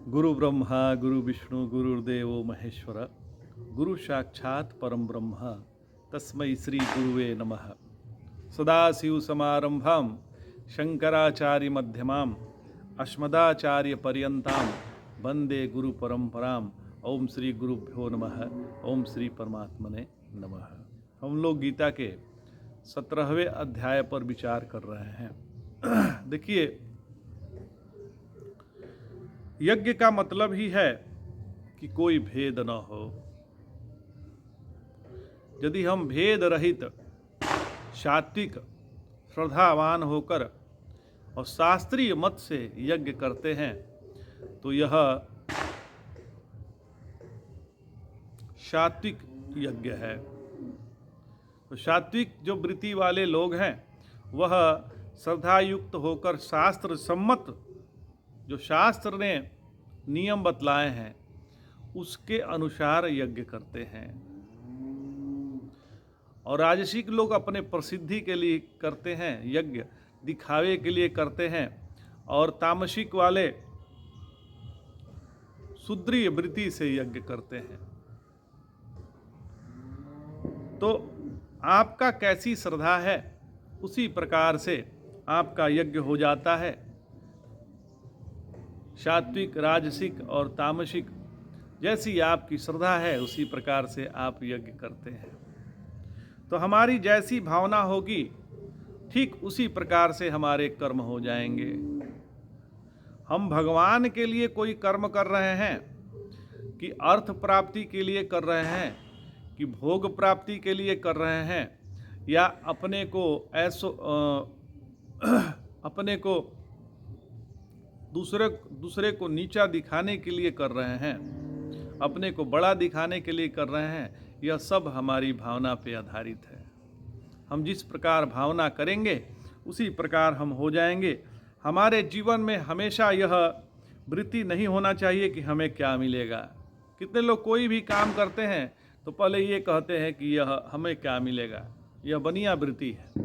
गुरु ब्रह्मा गुरु विष्णु गुरुर्देव महेश्वर गुरु साक्षात् परम ब्रह्म तस्मै श्री गुरुवे नमः। सदाशिव समारंभां शंकराचार्य मध्यमां अस्मदाचार्य पर्यंतां वंदे गुरु परंपरां। ओम श्री गुरुभ्यो नमः। ओम श्री परमात्मने नमः। हम लोग गीता के 17वें अध्याय पर विचार कर रहे हैं। देखिए, यज्ञ का मतलब ही है कि कोई भेद न हो। यदि हम भेद रहित सात्विक श्रद्धावान होकर और शास्त्रीय मत से यज्ञ करते हैं तो यह सात्विक यज्ञ है। तो सात्विक जो वृत्ति वाले लोग हैं वह श्रद्धायुक्त होकर शास्त्र सम्मत जो शास्त्र ने नियम बतलाए हैं उसके अनुसार यज्ञ करते हैं। और राजसिक लोग अपने प्रसिद्धि के लिए करते हैं, यज्ञ दिखावे के लिए करते हैं। और तामसिक वाले शूद्रीय वृत्ति से यज्ञ करते हैं। तो आपका कैसी श्रद्धा है उसी प्रकार से आपका यज्ञ हो जाता है। सात्विक, राजसिक और तामसिक जैसी आपकी श्रद्धा है उसी प्रकार से आप यज्ञ करते हैं। तो हमारी जैसी भावना होगी ठीक उसी प्रकार से हमारे कर्म हो जाएंगे। हम भगवान के लिए कोई कर्म कर रहे हैं कि अर्थ प्राप्ति के लिए कर रहे हैं कि भोग प्राप्ति के लिए कर रहे हैं या अपने को दूसरे को नीचा दिखाने के लिए कर रहे हैं, अपने को बड़ा दिखाने के लिए कर रहे हैं, यह सब हमारी भावना पे आधारित है। हम जिस प्रकार भावना करेंगे उसी प्रकार हम हो जाएंगे। हमारे जीवन में हमेशा यह वृत्ति नहीं होना चाहिए कि हमें क्या मिलेगा। कितने लोग कोई भी काम करते हैं तो पहले ये कहते हैं कि यह हमें क्या मिलेगा। यह बनिया वृत्ति है।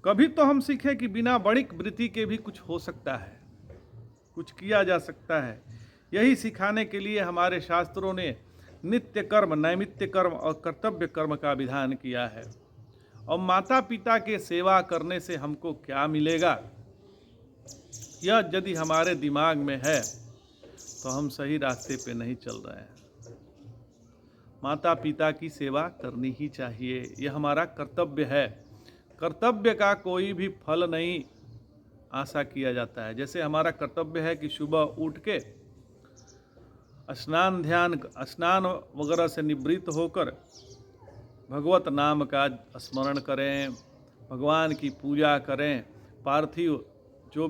कभी तो हम सीखें कि बिना बणिक वृत्ति के भी कुछ हो सकता है, कुछ किया जा सकता है। यही सिखाने के लिए हमारे शास्त्रों ने नित्य कर्म, नैमित्य कर्म और कर्तव्य कर्म का विधान किया है। और माता पिता के सेवा करने से हमको क्या मिलेगा, यह यदि हमारे दिमाग में है तो हम सही रास्ते पे नहीं चल रहे हैं। माता पिता की सेवा करनी ही चाहिए, यह हमारा कर्तव्य है। कर्तव्य का कोई भी फल नहीं आशा किया जाता है। जैसे हमारा कर्तव्य है कि सुबह उठ के स्नान वगैरह से निवृत्त होकर भगवत नाम का स्मरण करें, भगवान की पूजा करें, पार्थिव जो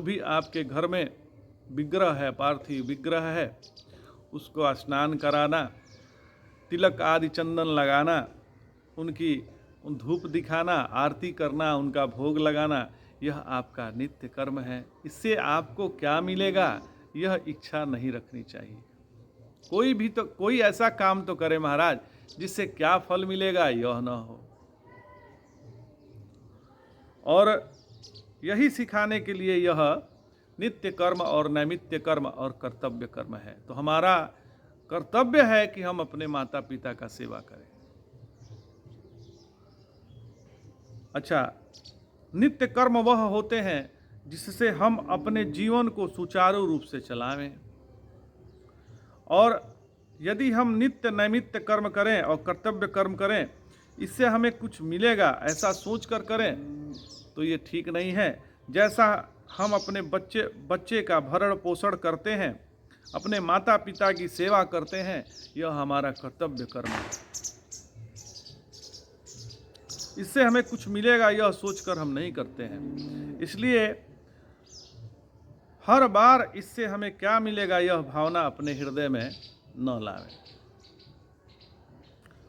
भी आपके घर में विग्रह है, पार्थिव विग्रह है, उसको स्नान कराना, तिलक आदि चंदन लगाना, उन धूप दिखाना, आरती करना, उनका भोग लगाना, यह आपका नित्य कर्म है। इससे आपको क्या मिलेगा यह इच्छा नहीं रखनी चाहिए। कोई ऐसा काम तो करे महाराज जिससे क्या फल मिलेगा यह न हो। और यही सिखाने के लिए यह नित्य कर्म और नैमित्य कर्म और कर्तव्य कर्म है। तो हमारा कर्तव्य है कि हम अपने माता पिता का सेवा करें। अच्छा, नित्य कर्म वह होते हैं जिससे हम अपने जीवन को सुचारू रूप से चलावें। और यदि हम नित्य नैमित्य कर्म करें और कर्तव्य कर्म करें, इससे हमें कुछ मिलेगा ऐसा सोचकर करें तो ये ठीक नहीं है। जैसा हम अपने बच्चे का भरण पोषण करते हैं, अपने माता पिता की सेवा करते हैं, यह हमारा कर्तव्य कर्म है। इससे हमें कुछ मिलेगा यह सोचकर हम नहीं करते हैं। इसलिए हर बार इससे हमें क्या मिलेगा यह भावना अपने हृदय में न लावें।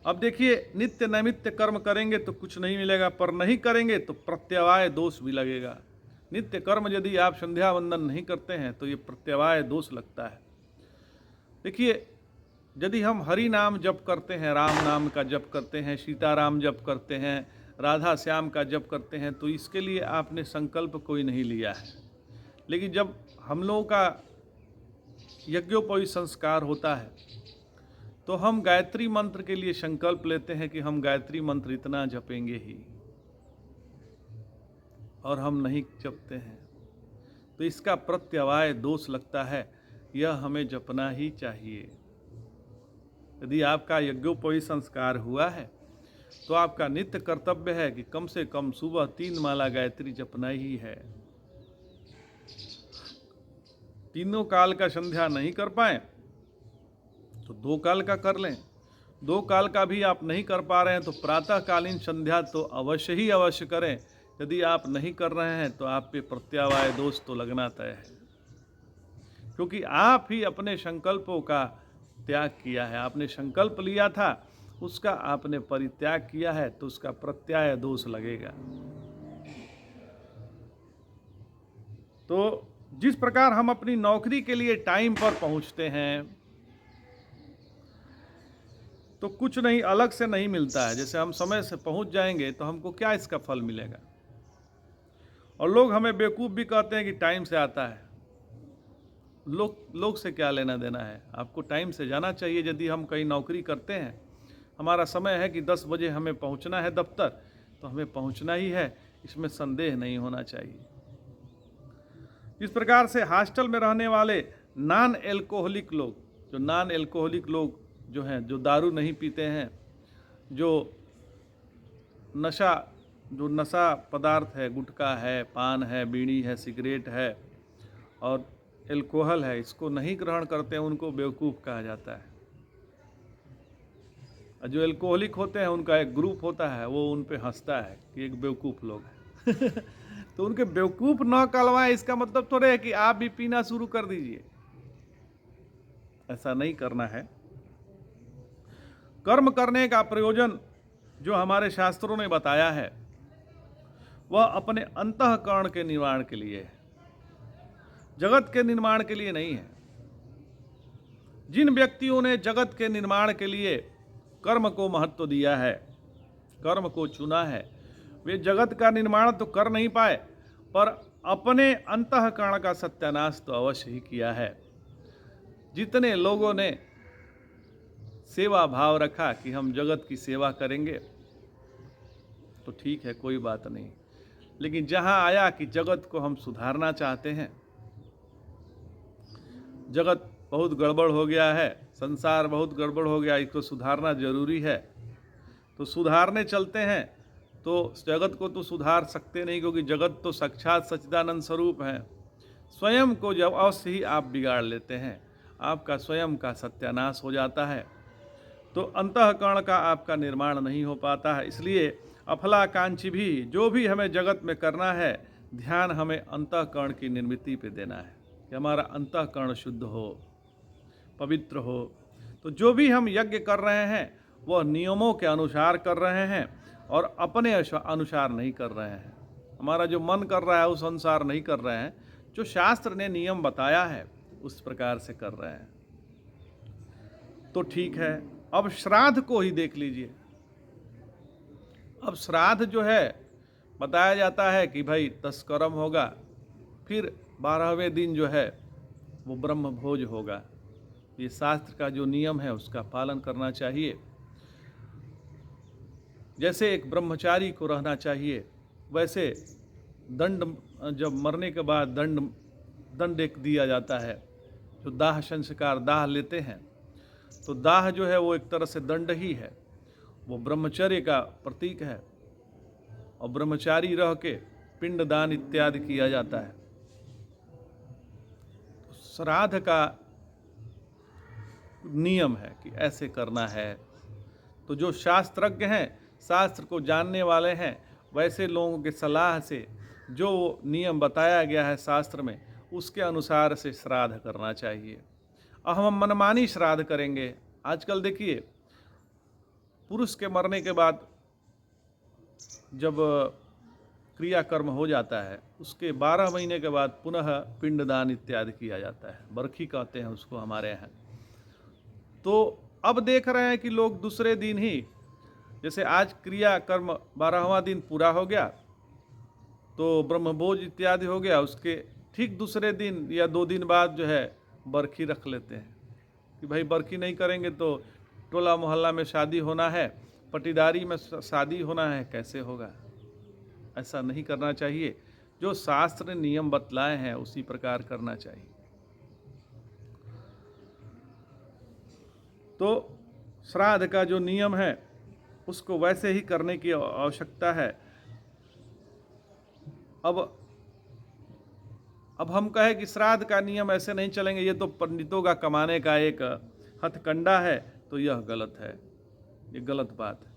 अब देखिए, नित्य नैमित्य कर्म करेंगे तो कुछ नहीं मिलेगा, पर नहीं करेंगे तो प्रत्यवाय दोष भी लगेगा। नित्य कर्म यदि आप संध्या वंदन नहीं करते हैं तो ये प्रत्यवाय दोष लगता है। देखिए, यदि हम हरि नाम जप करते हैं, राम नाम का जप करते हैं, सीताराम जप करते हैं, राधा श्याम का जप करते हैं, तो इसके लिए आपने संकल्प कोई नहीं लिया है। लेकिन जब हम लोगों का यज्ञोपवीत संस्कार होता है तो हम गायत्री मंत्र के लिए संकल्प लेते हैं कि हम गायत्री मंत्र इतना जपेंगे ही, और हम नहीं जपते हैं तो इसका प्रत्यवाय दोष लगता है। यह हमें जपना ही चाहिए। यदि आपका यज्ञोपवीत संस्कार हुआ है तो आपका नित्य कर्तव्य है कि कम से कम सुबह 3 माला गायत्री जपना ही है। तीनों काल का संध्या नहीं कर पाए तो 2 काल का कर लें। 2 काल का भी आप नहीं कर पा रहे हैं तो प्रातःकालीन संध्या तो अवश्य ही अवश्य करें। यदि आप नहीं कर रहे हैं तो आप पे प्रत्यवाय दोष तो लगना तय है, क्योंकि आप ही अपने संकल्पों का त्याग किया है। आपने संकल्प लिया था, उसका आपने परित्याग किया है, तो उसका प्रत्यय दोष लगेगा। तो जिस प्रकार हम अपनी नौकरी के लिए टाइम पर पहुंचते हैं तो कुछ नहीं अलग से नहीं मिलता है। जैसे हम समय से पहुंच जाएंगे तो हमको क्या इसका फल मिलेगा। और लोग हमें बेवकूफ़ भी कहते हैं कि टाइम से आता है। लोग से क्या लेना देना है। आपको टाइम से जाना चाहिए। यदि हम कहीं नौकरी करते हैं, हमारा समय है कि 10 बजे हमें पहुंचना है दफ्तर, तो हमें पहुंचना ही है, इसमें संदेह नहीं होना चाहिए। इस प्रकार से हॉस्टल में रहने वाले नॉन एल्कोहलिक लोग, जो नॉन एल्कोहलिक लोग जो हैं, जो दारू नहीं पीते हैं, जो नशा पदार्थ है, गुटखा है, पान है, बीड़ी है, सिगरेट है और एल्कोहल है, इसको नहीं ग्रहण करते हैं, उनको बेवकूफ़ कहा जाता है। और जो एल्कोहलिक होते हैं उनका एक ग्रुप होता है, वो उन पे हंसता है कि एक बेवकूफ़ लोग हैं। तो उनके बेवकूफ़ न कहलवाएं, इसका मतलब थोड़े है कि आप भी पीना शुरू कर दीजिए। ऐसा नहीं करना है। कर्म करने का प्रयोजन जो हमारे शास्त्रों ने बताया है वह अपने अंतःकरण के निर्माण के लिए है, जगत के निर्माण के लिए नहीं है। जिन व्यक्तियों ने जगत के निर्माण के लिए कर्म को महत्व दिया है, कर्म को चुना है, वे जगत का निर्माण तो कर नहीं पाए, पर अपने अंतःकरण का सत्यानाश तो अवश्य ही किया है। जितने लोगों ने सेवा भाव रखा कि हम जगत की सेवा करेंगे तो ठीक है, कोई बात नहीं। लेकिन जहां आया कि जगत को हम सुधारना चाहते हैं, जगत बहुत गड़बड़ हो गया है, संसार बहुत गड़बड़ हो गया, इसको सुधारना जरूरी है, तो सुधारने चलते हैं, तो जगत को तो सुधार सकते नहीं, क्योंकि जगत तो साक्षात सच्चिदानंद स्वरूप है। स्वयं को जब अवश्य ही आप बिगाड़ लेते हैं, आपका स्वयं का सत्यानाश हो जाता है, तो अंतःकरण का आपका निर्माण नहीं हो पाता है। इसलिए अफलाकांक्षी भी जो भी हमें जगत में करना है, ध्यान हमें अंतःकरण की निर्मिति पे देना है कि हमारा अंतःकरण शुद्ध हो, पवित्र हो। तो जो भी हम यज्ञ कर रहे हैं वह नियमों के अनुसार कर रहे हैं और अपने अनुसार नहीं कर रहे हैं। हमारा जो मन कर रहा है उस अनुसार नहीं कर रहे हैं, जो शास्त्र ने नियम बताया है उस प्रकार से कर रहे हैं। तो ठीक है, अब श्राद्ध को ही देख लीजिए। अब श्राद्ध जो है बताया जाता है कि भाई 10 कर्म होगा, फिर 12वें दिन जो है वो ब्रह्म भोज होगा। ये शास्त्र का जो नियम है उसका पालन करना चाहिए। जैसे एक ब्रह्मचारी को रहना चाहिए, वैसे दंड, जब मरने के बाद दंड एक दिया जाता है, जो दाह संस्कार, दाह लेते हैं, तो दाह जो है वो एक तरह से दंड ही है, वो ब्रह्मचर्य का प्रतीक है। और ब्रह्मचारी रह के पिंडदान इत्यादि किया जाता है। श्राद्ध का नियम है कि ऐसे करना है। तो जो शास्त्रज्ञ हैं, शास्त्र को जानने वाले हैं, वैसे लोगों के सलाह से जो नियम बताया गया है शास्त्र में, उसके अनुसार से श्राद्ध करना चाहिए। अब हम मनमानी श्राद्ध करेंगे। आजकल देखिए, पुरुष के मरने के बाद जब क्रियाकर्म हो जाता है, उसके 12 महीने के बाद पुनः पिंडदान इत्यादि किया जाता है, बरखी कहते हैं उसको हमारे यहाँ। तो अब देख रहे हैं कि लोग दूसरे दिन ही जैसे आज क्रिया कर्म 12वां दिन पूरा हो गया तो ब्रह्मभोज इत्यादि हो गया, उसके ठीक दूसरे दिन या 2 दिन बाद जो है बरखी रख लेते हैं कि भाई बरखी नहीं करेंगे तो टोला मोहल्ला में शादी होना है, पटीदारी में शादी होना है, कैसे होगा। ऐसा नहीं करना चाहिए। जो शास्त्र ने नियम बतलाए हैं उसी प्रकार करना चाहिए। तो श्राद्ध का जो नियम है उसको वैसे ही करने की आवश्यकता है। अब हम कहें कि श्राद्ध का नियम ऐसे नहीं चलेंगे, ये तो पंडितों का कमाने का एक हथकंडा है, तो यह गलत है, ये गलत बात है।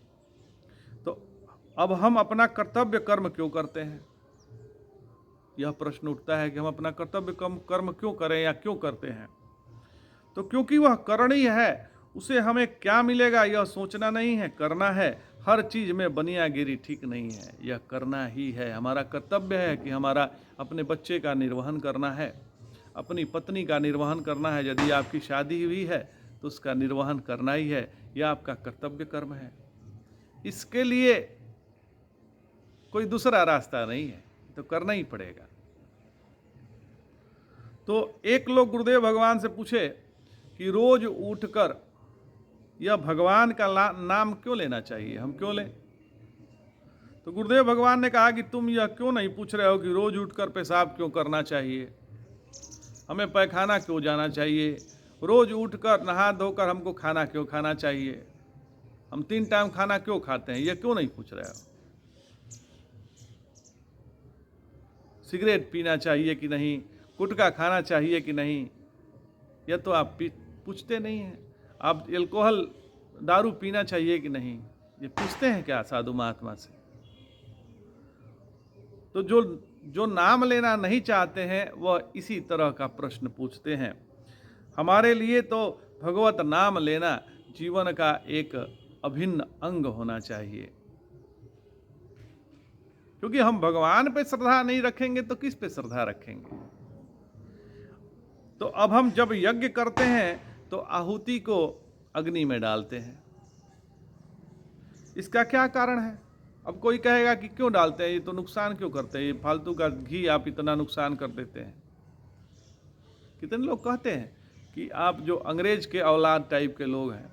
तो अब हम अपना कर्तव्य कर्म क्यों करते हैं, यह प्रश्न उठता है कि हम अपना कर्तव्य कर्म क्यों करें या क्यों करते हैं। तो क्योंकि वह करणीय है, उसे हमें क्या मिलेगा यह सोचना नहीं है, करना है। हर चीज में बनियागिरी ठीक नहीं है, यह करना ही है। हमारा कर्तव्य है कि हमारा अपने बच्चे का निर्वहन करना है, अपनी पत्नी का निर्वहन करना है। यदि आपकी शादी हुई है तो उसका निर्वहन करना ही है, यह आपका कर्तव्य कर्म है। इसके लिए कोई दूसरा रास्ता नहीं है, तो करना ही पड़ेगा। तो एक लोग गुरुदेव भगवान से पूछे कि रोज उठकर यह भगवान का नाम क्यों लेना चाहिए, हम क्यों लें। तो गुरुदेव भगवान ने कहा कि तुम यह क्यों नहीं पूछ रहे हो कि रोज उठकर पेशाब क्यों करना चाहिए, हमें पैखाना क्यों जाना चाहिए, रोज उठकर नहा धोकर हमको खाना क्यों खाना चाहिए, हम 3 टाइम खाना क्यों खाते हैं, यह क्यों नहीं पूछ रहे हो। सिगरेट पीना चाहिए कि नहीं, गुटखा खाना चाहिए कि नहीं, यह तो आप पूछते नहीं हैं। आप एल्कोहल दारू पीना चाहिए कि नहीं, ये पूछते हैं क्या साधु महात्मा से। तो जो नाम लेना नहीं चाहते हैं वह इसी तरह का प्रश्न पूछते हैं। हमारे लिए तो भगवत नाम लेना जीवन का एक अभिन्न अंग होना चाहिए, क्योंकि हम भगवान पे श्रद्धा नहीं रखेंगे तो किस पे श्रद्धा रखेंगे। तो अब हम जब यज्ञ करते हैं तो आहुति को अग्नि में डालते हैं, इसका क्या कारण है। अब कोई कहेगा कि क्यों डालते हैं, ये तो नुकसान क्यों करते हैं, ये फालतू का घी आप इतना नुकसान कर देते हैं। कितने लोग कहते हैं कि आप जो अंग्रेज के औलाद टाइप के लोग हैं,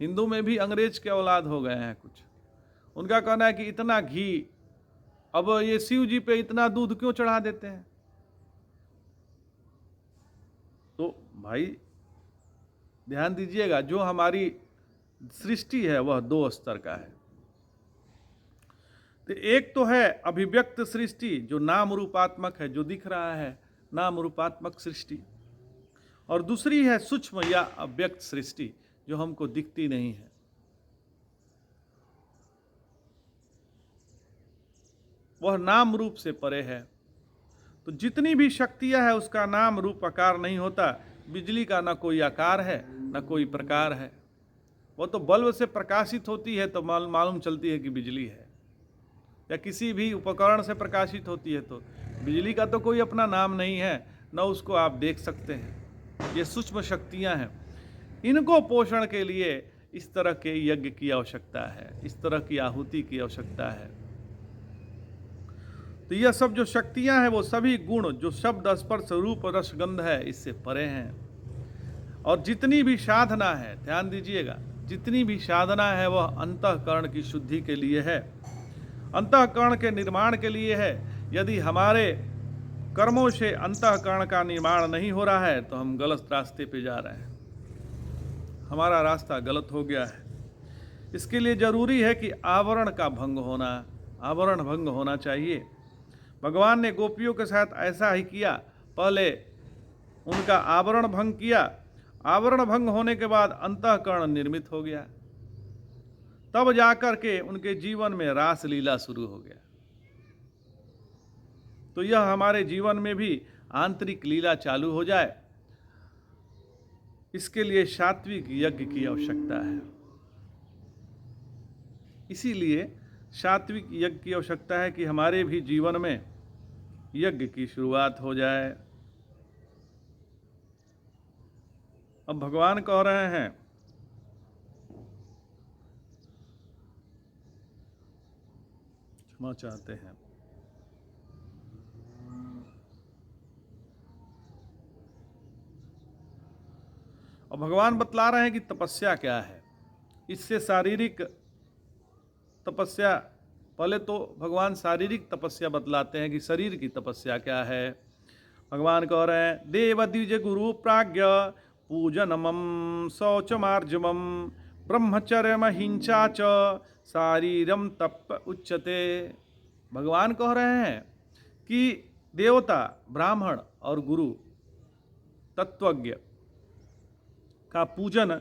हिंदू में भी अंग्रेज के औलाद हो गए हैं कुछ, उनका कहना है कि इतना घी, अब ये शिव जी पे इतना दूध क्यों चढ़ा देते हैं। तो भाई ध्यान दीजिएगा, जो हमारी सृष्टि है वह 2 स्तर का है। तो एक तो है अभिव्यक्त सृष्टि जो नाम रूपात्मक है, जो दिख रहा है, नाम रूपात्मक सृष्टि, और दूसरी है सूक्ष्म या अव्यक्त सृष्टि जो हमको दिखती नहीं है। वह नाम रूप से परे है। तो जितनी भी शक्तियां है उसका नाम रूप आकार नहीं होता। बिजली का ना कोई आकार है ना कोई प्रकार है, वो तो बल्ब से प्रकाशित होती है तो मालूम चलती है कि बिजली है, या किसी भी उपकरण से प्रकाशित होती है। तो बिजली का तो कोई अपना नाम नहीं है, न उसको आप देख सकते हैं। ये सूक्ष्म शक्तियां हैं, इनको पोषण के लिए इस तरह के यज्ञ की आवश्यकता है, इस तरह की आहुति की आवश्यकता है। तो यह सब जो शक्तियां हैं वो सभी गुण जो शब्द स्पर्श रूप रस गंध है इससे परे हैं। और जितनी भी साधना है, ध्यान दीजिएगा, जितनी भी साधना है वह अंतःकरण की शुद्धि के लिए है, अंतःकरण के निर्माण के लिए है। यदि हमारे कर्मों से अंतःकरण का निर्माण नहीं हो रहा है तो हम गलत रास्ते पे जा रहे हैं, हमारा रास्ता गलत हो गया है। इसके लिए जरूरी है कि आवरण का भंग होना, आवरण भंग होना चाहिए। भगवान ने गोपियों के साथ ऐसा ही किया, पहले उनका आवरण भंग किया, आवरण भंग होने के बाद अंतःकरण निर्मित हो गया, तब जाकर के उनके जीवन में रास लीला शुरू हो गया। तो यह हमारे जीवन में भी आंतरिक लीला चालू हो जाए, इसके लिए सात्विक यज्ञ की आवश्यकता है। इसीलिए सात्विक यज्ञ की आवश्यकता है कि हमारे भी जीवन में यज्ञ की शुरुआत हो जाए। अब भगवान कह रहे हैं क्षमा चाहते हैं। और भगवान बतला रहे हैं कि तपस्या क्या है। इससे शारीरिक तपस्या, पहले तो भगवान शारीरिक तपस्या बतलाते हैं कि शरीर की तपस्या क्या है। भगवान कह रहे हैं देव द्विज गुरु प्राज्ञ पूजनमम शौचमार्जवम ब्रह्मचर्य महिंसा च शारीरम तप उच्यते। भगवान कह रहे हैं कि देवता, ब्राह्मण और गुरु तत्वज्ञ का पूजन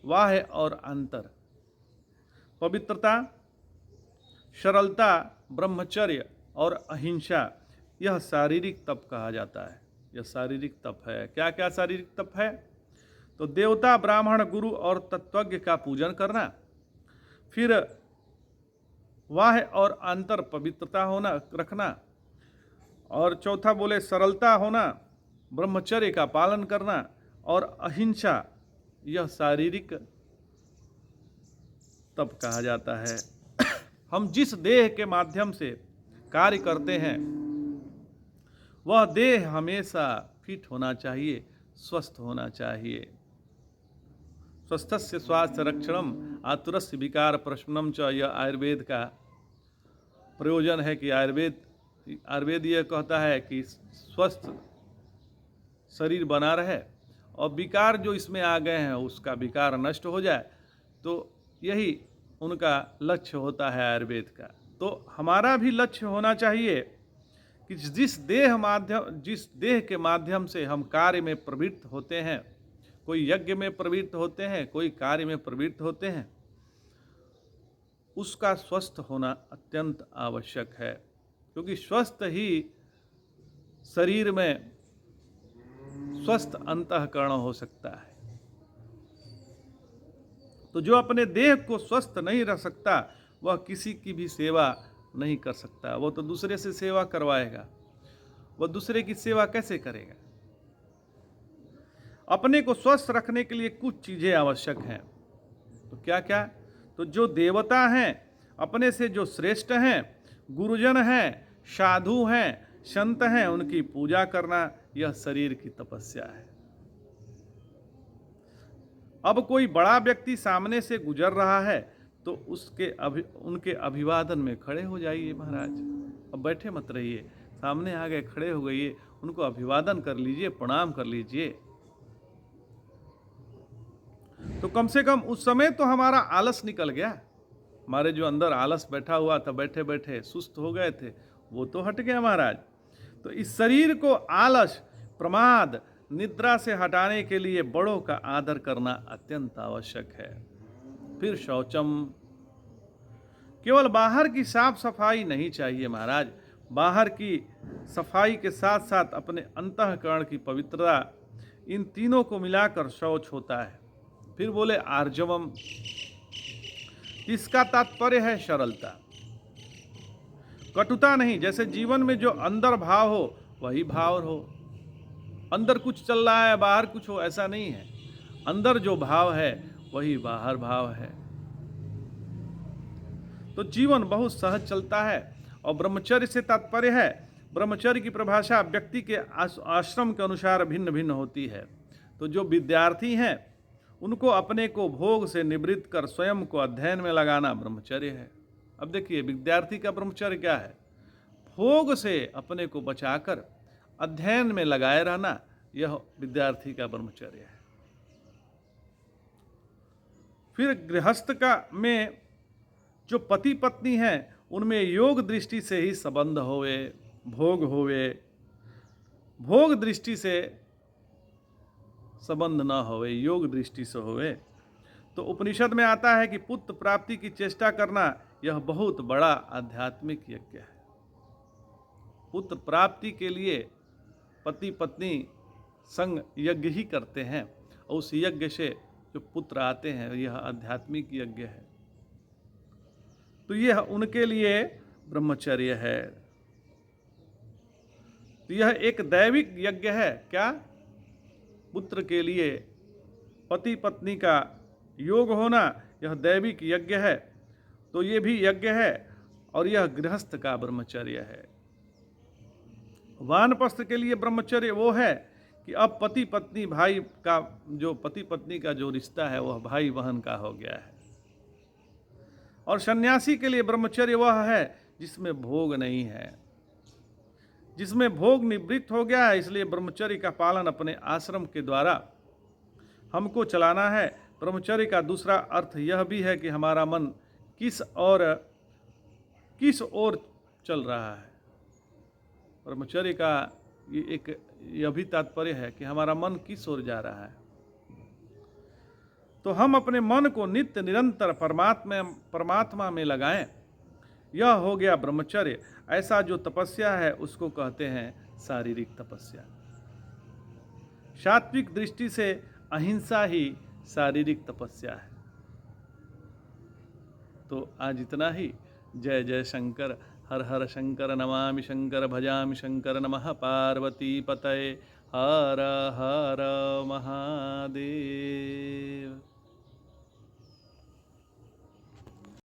बाह्य और अंतर, पवित्रता, सरलता, ब्रह्मचर्य और अहिंसा, यह शारीरिक तप कहा जाता है। यह शारीरिक तप है। क्या क्या शारीरिक तप है? तो देवता, ब्राह्मण, गुरु और तत्वज्ञ का पूजन करना, फिर बाह्य और अंतर पवित्रता होना रखना, और चौथा बोले सरलता होना, ब्रह्मचर्य का पालन करना और अहिंसा, यह शारीरिक तप कहा जाता है। हम जिस देह के माध्यम से कार्य करते हैं वह देह हमेशा फिट होना चाहिए, स्वस्थ होना चाहिए। स्वस्थस्य स्वास्थ्य रक्षणम आतुरस्य विकार प्रशमनम च, यह आयुर्वेद का प्रयोजन है कि आयुर्वेद यह कहता है कि स्वस्थ शरीर बना रहे और विकार जो इसमें आ गए हैं उसका विकार नष्ट हो जाए। तो यही उनका लक्ष्य होता है आयुर्वेद का। तो हमारा भी लक्ष्य होना चाहिए कि जिस देह के माध्यम से हम कार्य में प्रवृत्त होते हैं, कोई यज्ञ में प्रवृत्त होते हैं, कोई कार्य में प्रवृत्त होते हैं, उसका स्वस्थ होना अत्यंत आवश्यक है। क्योंकि स्वस्थ ही शरीर में स्वस्थ अंतःकरण हो सकता है। तो जो अपने देह को स्वस्थ नहीं रख सकता वह किसी की भी सेवा नहीं कर सकता। वो तो दूसरे से सेवा करवाएगा, वह दूसरे की सेवा कैसे करेगा? अपने को स्वस्थ रखने के लिए कुछ चीजें आवश्यक हैं। तो क्या क्या? तो जो देवता हैं, अपने से जो श्रेष्ठ हैं, गुरुजन हैं, साधु हैं, संत हैं, उनकी पूजा करना, यह शरीर की तपस्या है। अब कोई बड़ा व्यक्ति सामने से गुजर रहा है तो उनके अभिवादन में खड़े हो जाइए महाराज। अब बैठे मत रहिए, सामने आ गए खड़े हो गइए, उनको अभिवादन कर लीजिए, प्रणाम कर लीजिए। तो कम से कम उस समय तो हमारा आलस निकल गया। हमारे जो अंदर आलस बैठा हुआ था, बैठे बैठे सुस्त हो गए थे, वो तो हट गया महाराज। तो इस शरीर को आलस, प्रमाद, निद्रा से हटाने के लिए बड़ों का आदर करना अत्यंत आवश्यक है। फिर शौचम, केवल बाहर की साफ सफाई नहीं चाहिए महाराज, बाहर की सफाई के साथ साथ अपने अंतःकरण की पवित्रता, इन तीनों को मिलाकर शौच होता है। फिर बोले आर्जवम, इसका तात्पर्य है सरलता, कटुता नहीं। जैसे जीवन में जो अंदर भाव हो वही भाव हो, अंदर कुछ चल रहा है बाहर कुछ हो, ऐसा नहीं है। अंदर जो भाव है वही बाहर भाव है। तो जीवन बहुत सहज चलता है। और ब्रह्मचर्य से तात्पर्य है, ब्रह्मचर्य की परिभाषा व्यक्ति के आश्रम के अनुसार भिन्न भिन्न होती है। तो जो विद्यार्थी हैं उनको अपने को भोग से निवृत्त कर स्वयं को अध्ययन में लगाना ब्रह्मचर्य है। अब देखिए विद्यार्थी का ब्रह्मचर्य क्या है? भोग से अपने को बचाकर अध्ययन में लगाए रहना, यह विद्यार्थी का ब्रह्मचर्य है। फिर गृहस्थ का में जो पति पत्नी हैं उनमें योग दृष्टि से ही संबंध होवे, भोग होवे। भोग दृष्टि से संबंध न होवे, योग दृष्टि से होवे। तो उपनिषद में आता है कि पुत्र प्राप्ति की चेष्टा करना यह बहुत बड़ा आध्यात्मिक यज्ञ है। पुत्र प्राप्ति के लिए पति पत्नी संग यज्ञ ही करते हैं और उस यज्ञ से जो पुत्र आते हैं यह आध्यात्मिक यज्ञ है। तो यह उनके लिए ब्रह्मचर्य है। तो यह एक दैविक यज्ञ है। क्या? पुत्र के लिए पति पत्नी का योग होना, यह दैविक यज्ञ है। तो ये भी यज्ञ है। और यह गृहस्थ का ब्रह्मचर्य है। वानप्रस्थ के लिए ब्रह्मचर्य वो है कि अब पति पत्नी भाई का जो पति पत्नी का जो रिश्ता है वह भाई बहन का हो गया है। और सन्यासी के लिए ब्रह्मचर्य वह है जिसमें भोग नहीं है, जिसमें भोग निवृत्त हो गया है। इसलिए ब्रह्मचर्य का पालन अपने आश्रम के द्वारा हमको चलाना है। ब्रह्मचर्य का दूसरा अर्थ यह भी है कि हमारा मन किस ओर चल रहा है। ब्रह्मचर्य का यह भी तात्पर्य है कि हमारा मन किस ओर जा रहा है। तो हम अपने मन को नित्य निरंतर परमात्मा में लगाएं, यह हो गया ब्रह्मचर्य। ऐसा जो तपस्या है उसको कहते हैं शारीरिक तपस्या। सात्विक दृष्टि से अहिंसा ही शारीरिक तपस्या है। तो आज इतना ही। जय जय शंकर, हर हर शंकर, नमामि शंकर, भजामि शंकर, नमः पार्वती पतये, हर हर महादेव।